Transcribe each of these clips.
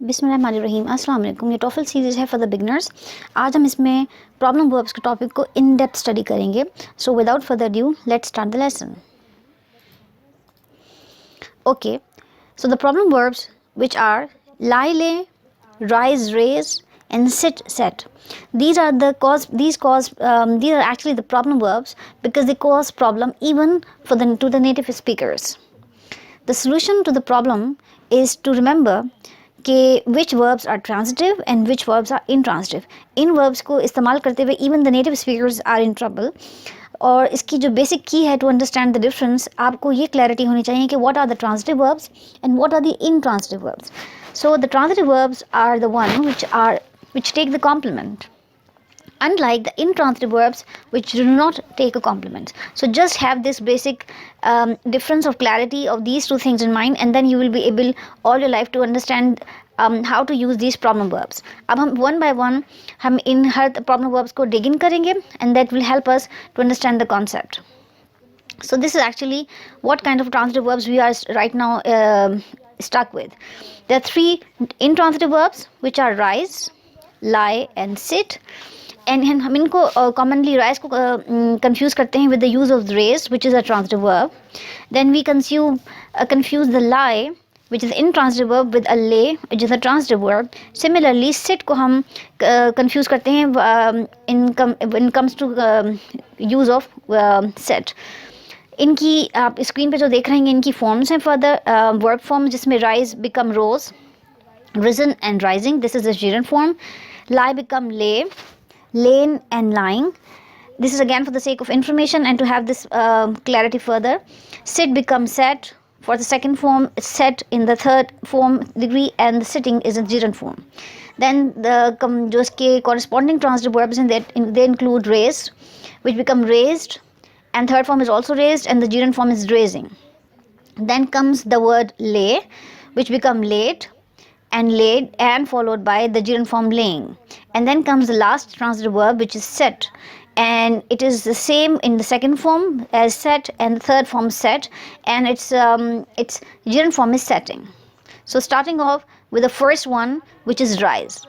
बिस्मिल्लाहिर्रहमानिर्रहीम अस्सलाम वालेकुम। ये टॉफल सीरीज़ है फॉर द बिगनर्स। आज हम इसमें प्रॉब्लम वर्ब्स के टॉपिक को इन डेप्थ स्टडी करेंगे। So without further due let's start the lesson. Okay, so the problem verbs which are lie, lay, rise, raise, and sit, set. These are the cause. These are actually the problem verbs because they cause problem even for to the native speakers. The solution to the problem is to remember कि which verbs are transitive and which verbs are intransitive. In verbs को इस्तेमाल करते हुए even the native speakers are in trouble. और इसकी जो basic की है टू अंडरस्टैंड द डिफरेंस, आपको ये क्लैरिटी होनी चाहिए कि what are the transitive verbs and what are the intransitive verbs. So the transitive verbs are the one which take the complement, unlike the intransitive verbs which do not take a complement. So just have this basic difference of clarity of these two things in mind, and then you will be able all your life to understand how to use these problem verbs. अब हम one by one हम इन हर problem verbs को dig in करेंगे, and that will help us to understand the concept. So this is actually what kind of transitive verbs we are right now stuck with. There are three intransitive verbs which are rise, lie, and sit. And हम इनको commonly rise को confuse करते हैं with the use of raise, which is a transitive verb. Then we confuse the lie, which is intransitive verb, with a lay, which is a transitive verb. Similarly, sit को हम confuse करते हैं when it comes to use of set. इनकी आप screen पे जो देख रहे हैं इनकी फॉर्म्स हैं फॉर द वर्ब फॉर्म, जिसमें rise become rose, risen and rising. This is the gerund form. Lie become lay, lain and lying. This is again for the sake of information and to have this clarity further. Sit becomes set for the second form, set in the third form degree, and the sitting is a gerund form. Then जो इसके corresponding transitive verbs हैं, they include raised, which become raised, and third form is also raised, and the gerund form is raising. Then comes the word lay, which become laid and laid, and followed by the gerund form laying. And then comes the last transitive verb, which is set, and it is the same in the second form as set and the third form set, and its gerund form is setting. So starting off with the first one, which is rise.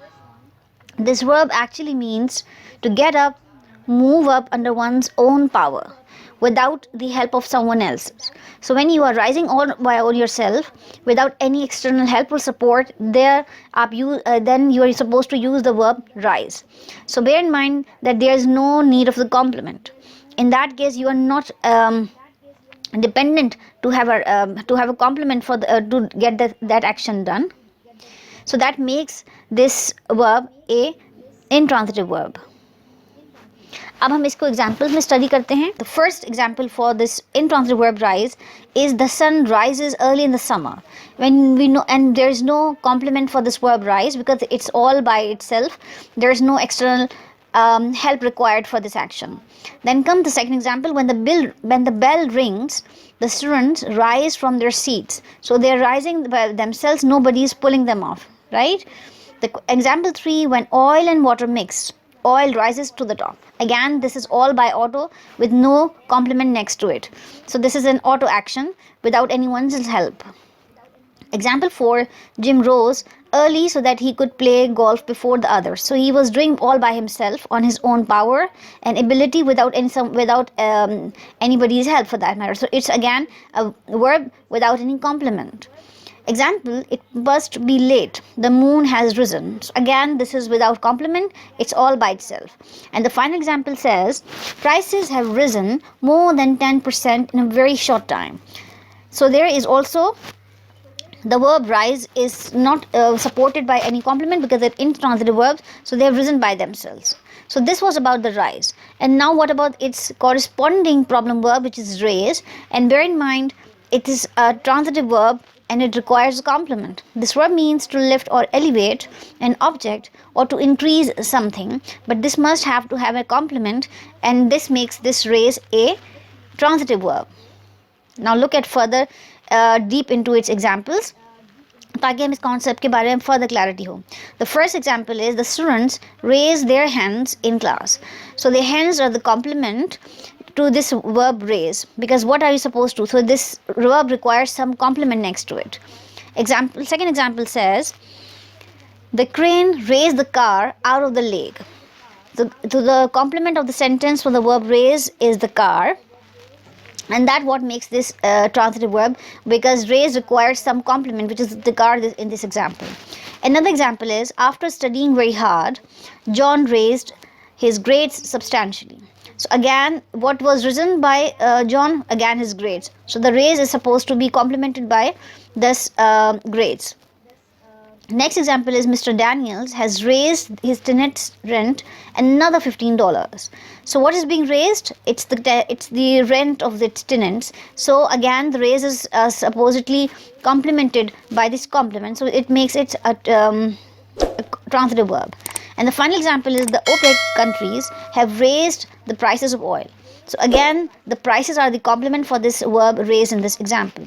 This verb actually means to get up, move up under one's own power without the help of someone else's. So when you are rising all by yourself without any external help or support, then you are supposed to use the verb rise. So bear in mind that there is no need of the complement. In that case, you are not dependent to have a complement for to get that action done. So that makes this verb a intransitive verb. अब हम इसको examples में study करते हैं. The first example for this intransitive verb rise is the sun rises early in the summer. When we know, and there is no complement for this verb rise because it's all by itself. There is no external help required for this action. Then comes the second example. When the bell rings, the students rise from their seats. So they are rising by themselves. Nobody is pulling them off, right? The example 3, when oil and water mix, oil rises to the top. Again, this is all by auto with no complement next to it. So this is an auto action without anyone's help. Example 4, Jim rose early so that he could play golf before the others. So he was doing all by himself on his own power and ability without anybody's help for that matter. So it's again a verb without any complement. Example, it must be late. The moon has risen. So again, this is without complement. It's all by itself. And the final example says, prices have risen more than 10% in a very short time. So there is also the verb rise is not supported by any complement because they're intransitive verbs. So they have risen by themselves. So this was about the rise. And now what about its corresponding problem verb, which is raise? And bear in mind, it is a transitive verb and it requires a complement. This verb means to lift or elevate an object or to increase something, but this must have to have a complement, and this makes this raise a transitive verb. Now look at further deep into its examples ताकि हम इस concept के बारे में further clarity हो. The first example is the students raise their hands in class. So the hands are the complement to this verb raise, because what are you supposed to? So this verb requires some complement next to it. Second example says, The crane raised the car out of the lake. So the complement of the sentence for the verb raise is the car, and that what makes this transitive verb, because raise requires some complement, which is the car in this example. Another example is, after studying very hard, John raised his grades substantially. So again, what was risen by John? Again, his grades. So the raise is supposed to be complemented by this grades. Next example is, Mr. Daniels has raised his tenant's rent another $15. So what is being raised? It's the rent of the tenants. So again, the raise is supposedly complemented by this complement. So it makes it a transitive verb. And the final example is, the OPEC countries have raised the prices of oil. So again, the prices are the complement for this verb raised in this example.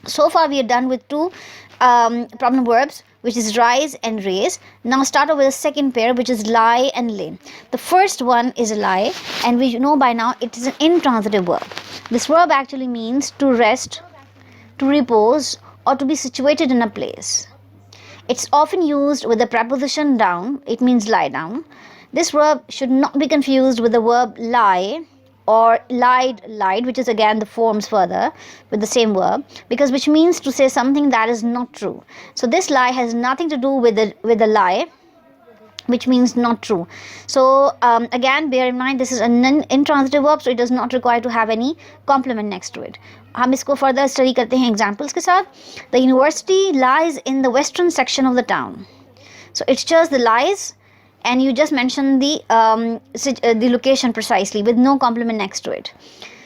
So far we are done with two problem verbs, which is rise and raise. Now start off with the second pair, which is lie and lay. The first one is a lie, and we know by now it is an intransitive verb. This verb actually means to rest, to repose, or to be situated in a place. It's often used with the preposition down. It means lie down. This verb should not be confused with the verb lie or lied, which is again the forms further with the same verb, because which means to say something that is not true. So this lie has nothing to do with the lie, which means not true. So again, bear in mind, this is an intransitive verb, so it does not require to have any complement next to it. हम इसको further study करते हैं examples के साथ. The university lies in the western section of the town. So it's just the lies, and you just mention the location precisely with no complement next to it.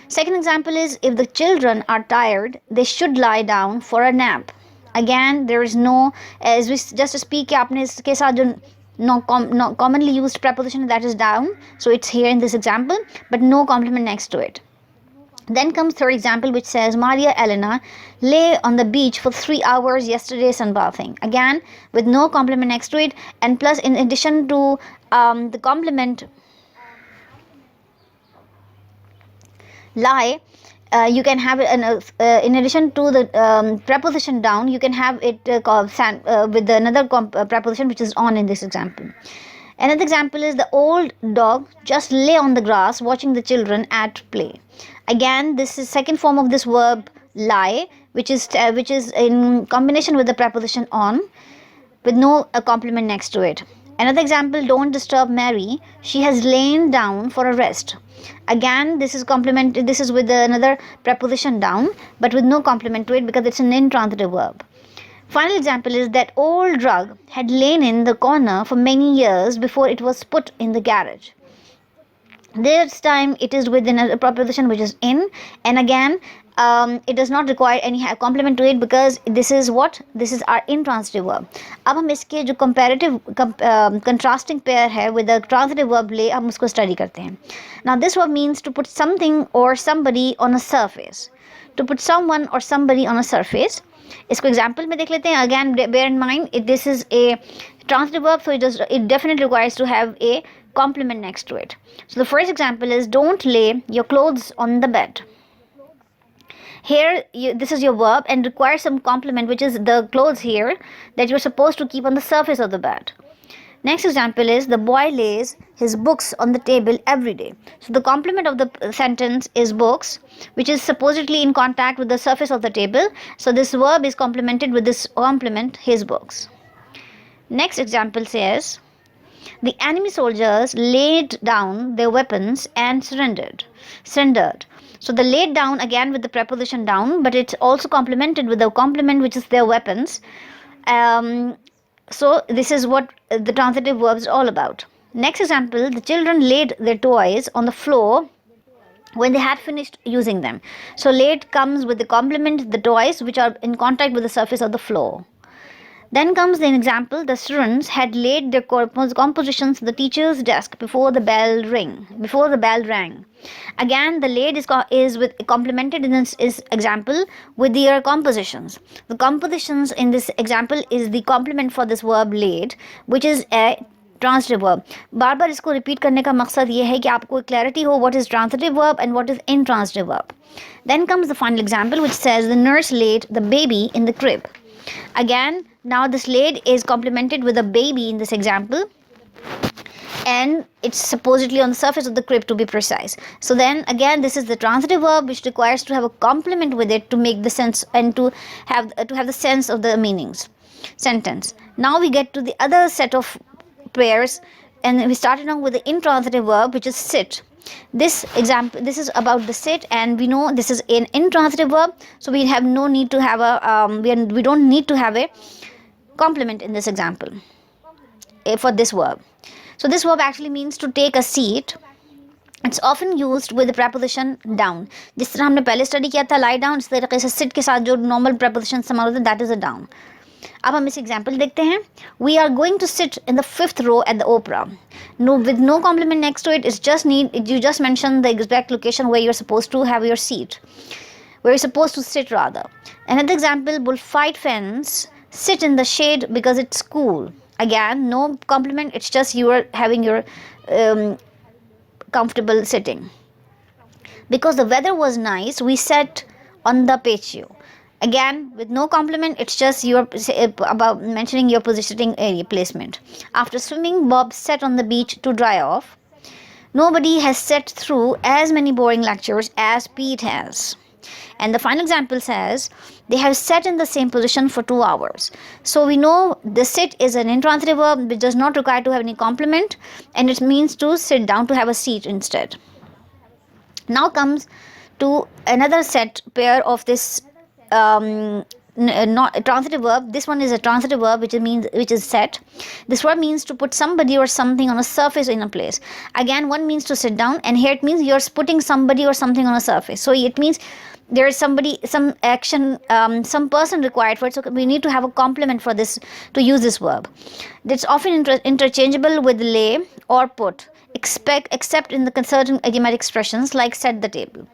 Second example is, if the children are tired, they should lie down for a nap. Again, there is no, as we just speak, आपने इसके साथ जो no commonly used preposition, that is down, so it's here in this example, but no complement next to it. Then comes third example, which says, Maria Elena lay on the beach for 3 hours yesterday sunbathing. Again, with no complement next to it, and plus in addition to the complement lie, you can have it in addition to the preposition down, you can have it with another preposition, which is on in this example. Another example is, the old dog just lay on the grass watching the children at play. Again, this is second form of this verb lie, which is in combination with the preposition on, with no complement next to it. Another example, don't disturb Mary, she has lain down for a rest. Again, this is complement. This is with another preposition down, but with no complement to it, because it's an intransitive verb. Final example is, that old rug had lain in the corner for many years before it was put in the garage. This time it is within a preposition which is in, and again it does not require any complement to it, because this is our intransitive verb. अब हम इसके जो comparative contrasting pair है with the transitive verb lay, हम उसको study करते हैं. Now this verb means to put something or somebody on a surface. To put someone or somebody on a surface. इसको example में देख लेते हैं. Again, bear in mind, this is a transitive verb, so it definitely requires to have a complement next to it. So the first example is, don't lay your clothes on the bed. Here this is your verb and requires some complement, which is the clothes here that you're supposed to keep on the surface of the bed. Next example is, the boy lays his books on the table every day. So the complement of the sentence is books, which is supposedly in contact with the surface of the table. So this verb is complemented with this complement, his books. Next example says, the enemy soldiers laid down their weapons and surrendered. So the laid down, again with the preposition down, but it's also complemented with the complement, which is their weapons. So this is what the transitive verbs are all about. Next example, the children laid their toys on the floor when they had finished using them. So laid comes with the complement, the toys which are in contact with the surface of the floor. Then comes the example, the students had laid their compositions on the teacher's desk before the bell rang. Again, the laid is with complemented in this example with their compositions. The compositions in this example is the complement for this verb laid, which is a transitive verb. बार बार इसको repeat करने का मकसद ये है कि आपको clarity हो what is transitive verb and what is intransitive verb. Then comes the final example, which says, the nurse laid the baby in the crib. Again, Now the slate is complemented with a baby in this example, and it's supposedly on the surface of the crib, to be precise. So then again, this is the transitive verb which requires to have a complement with it to make the sense and to have the sense of the meanings sentence. Now we get to the other set of pairs, and we started on with the intransitive verb, which is sit. This example, this is about the sit, and we know this is an intransitive verb, so we have no need to have a we don't need to have a complement in this example for this verb. So this verb actually means to take a seat. It's often used with the preposition down. जिस तरह हमने पहले study किया था lie down, इस तरीके से sit के साथ जो normal preposition इस्तेमाल होता है, that is a down. अब हम इस एग्जाम्पल देखते हैं. We are going to sit in the 5th row at the opera. No, with no complement next to it, it's just you just mention the exact location where you're supposed to have your seat, where you're supposed to sit rather. Another example, bullfight fans sit in the shade because it's cool. Again, no complement, it's just you are having your comfortable sitting. Because the weather was nice, we sat on the patio. Again, with no complement, it's just you are about mentioning your positioning area placement. After swimming, Bob sat on the beach to dry off. Nobody has sat through as many boring lectures as Pete has. And the final example says, they have sat in the same position for 2 hours. So we know the sit is an intransitive verb which does not require to have any complement, and it means to sit down, to have a seat instead. Now comes to another pair of this not a transitive verb. This one is a transitive verb which is set. This word means to put somebody or something on a surface in a place. Again, one means to sit down, and here it means you're putting somebody or something on a surface. So it means there is somebody, some action, some person required for it. So we need to have a complement for this, to use this verb. It's often interchangeable with lay or put, except in the certain idiomatic expressions like set the table.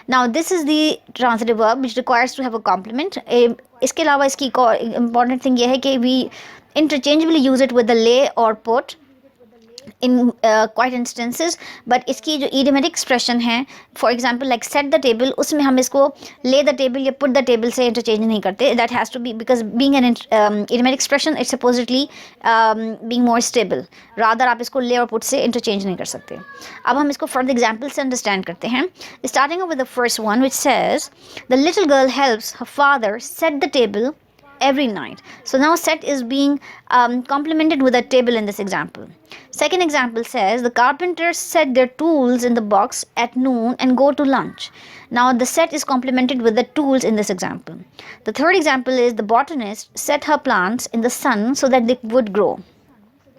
Now this is the transitive verb which requires to have a complement. इसके अलावा इसकी important thing ये है कि we interchangeably use it with the lay or put in quite instances, but इसकी जो idiomatic expression है, for example like set the table, उसमें हम इसको lay the table या put the table से interchange नहीं करते. That has to be, because being an idiomatic expression, it's supposedly being more stable. Rather आप इसको lay और put से interchange नहीं कर सकते. अब हम इसको from the example से understand करते हैं. Starting off with the first one, which says the little girl helps her father set the table every night. So now set is being complemented with a table in this example. Second example says the carpenters set their tools in the box at noon and go to lunch. Now the set is complemented with the tools in this example. The third example is the botanist set her plants in the sun so that they would grow.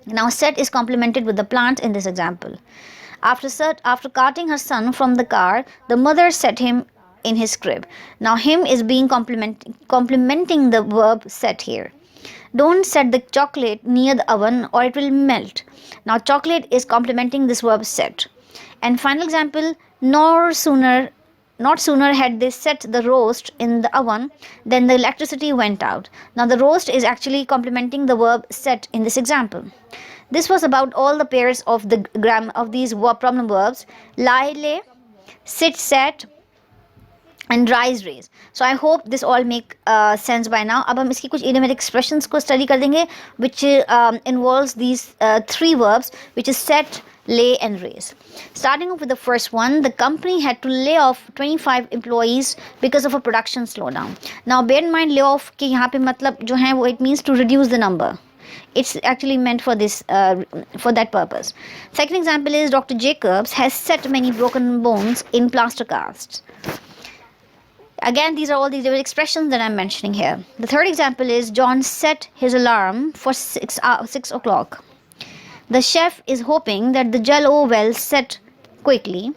Now set is complemented with the plant in this example. After carting her son from the car, the mother set him in his crib. Now him is being complementing the verb set here. Don't set the chocolate near the oven or it will melt. Now chocolate is complementing this verb set. And final example, not sooner had they set the roast in the oven than the electricity went out. Now the roast is actually complementing the verb set in this example. This was about all the pairs of the of these problem verbs: lie, lay, sit, sat, and rise, raise. So I hope this all make sense by now. अब हम इसकी कुछ idiomatic expressions को study कर देंगे, which involves these 3 verbs, which is set, lay, and raise. Starting off with the first one, the company had to lay off 25 employees because of a production slowdown. Now bear in mind, lay off के यहाँ पे मतलब जो है वो it means to reduce the number. It's actually meant for this for that purpose. Second example is Dr. Jacobs has set many broken bones in plaster casts. Again, these are all the expressions that I'm mentioning here. The third example is John set his alarm for 6 o'clock. The chef is hoping that the jello will set quickly.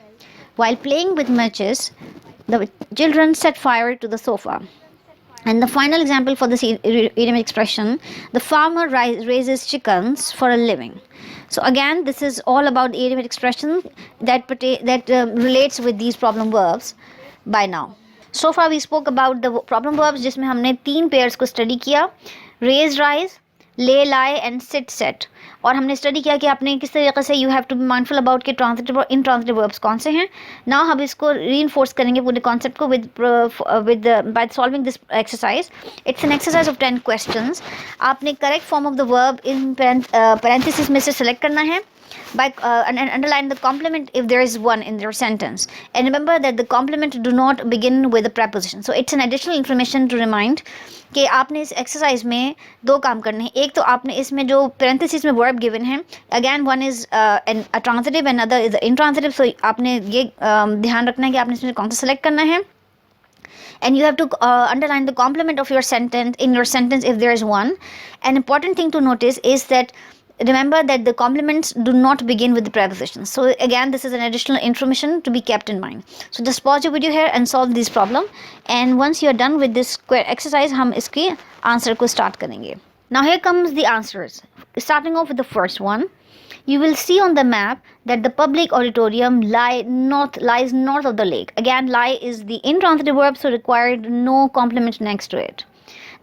While playing with matches, the children set fire to the sofa. And the final example for this idiom expression, the farmer raises chickens for a living. So again, this is all about the idiom expression that relates with these problem verbs by now. So far we spoke about the problem verbs जिसमें हमने 3 pairs को study किया: raise, rise, lay, lie and sit, set. और हमने study किया कि आपने किस तरीके से you have to be mindful about के ट्रांजिटिव और इनट्रांजिटिव वर्ब्स कौन से हैं. नाउ हम इसको रीइंफोर्स करेंगे पूरे कॉन्सेप्ट को with by solving this exercise. It's an exercise of 10 questions. आपने correct form of the verb in parenthesis में से सेलेक्ट करना है by and underline the complement if there is one in your sentence, and remember that the complement do not begin with a preposition. So it's an additional information to remind कि आपने इस exercise में दो काम करने हैं. एक तो आपने इसमें जो पेरेंथेसिस में वर्ब गिवन है, again one is a transitive and other is intransitive. So आपने ये ध्यान रखना है कि आपने इसमें कौन सा सेलेक्ट करना है. And you have to underline the complement of your sentence in your sentence if there is one. An important thing to notice is that remember that the complements do not begin with the prepositions. So again, this is an additional information to be kept in mind. So just pause your video here and solve this problem. And once you are done with this exercise, हम इसके answer को start करेंगे. Now here comes the answers. Starting off with the first one. You will see on the map that the public auditorium lies north of the lake. Again, lie is the intransitive verb, so required no complement next to it.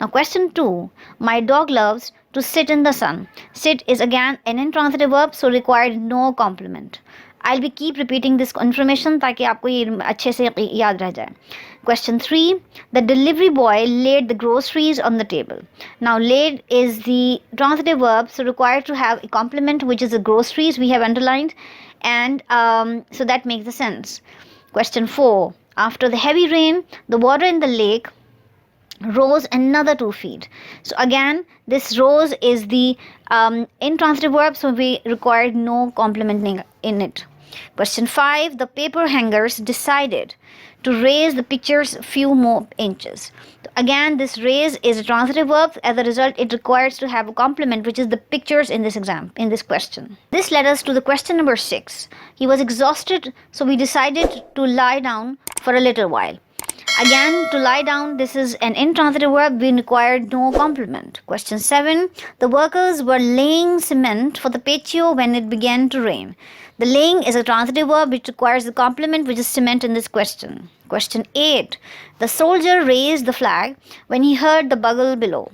Now question 2. My dog loves to sit in the sun. Sit is again an intransitive verb, so required no complement. I'll be keep repeating this information ताकि आपको ये अच्छे से याद रह जाए. Question 3. The delivery boy laid the groceries on the table. Now laid is the transitive verb, so required to have a complement, which is the groceries we have underlined, and so that makes the sense. Question 4. After the heavy rain, the water in the lake rose another 2 feet. So again, this rose is the intransitive verb, so we required no complement in it. Question 5. The paper hangers decided to raise the pictures few more inches. So again, this raise is a transitive verb. As a result, it requires to have a complement, which is the pictures in this question. This led us to the question number 6. He was exhausted, so we decided to lie down for a little while. Again, to lie down, this is an intransitive verb. We required no complement. Question 7. The workers were laying cement for the patio when it began to rain. The laying is a transitive verb which requires the complement, which is cement in this question. Question 8. The soldier raised the flag when he heard the bugle below.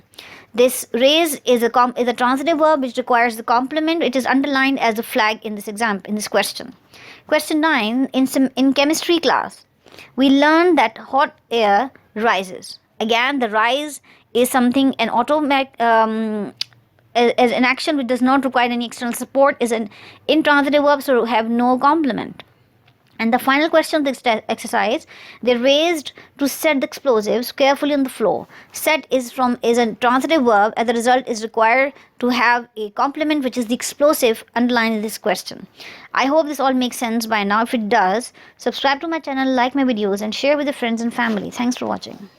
This raise is a transitive verb which requires the complement. It is underlined as a flag in this question. Question 9. In chemistry class, we learned that hot air rises. Again, the rise is something an automatic as an action which does not require any external support, is an intransitive verb, so have no complement. And the final question of this exercise, they raised to set the explosives carefully on the floor. Set is a transitive verb. As a result, is required to have a complement, which is the explosive underlined in this question. I hope this all makes sense by now. If it does, subscribe to my channel, like my videos, and share with your friends and family. Thanks for watching.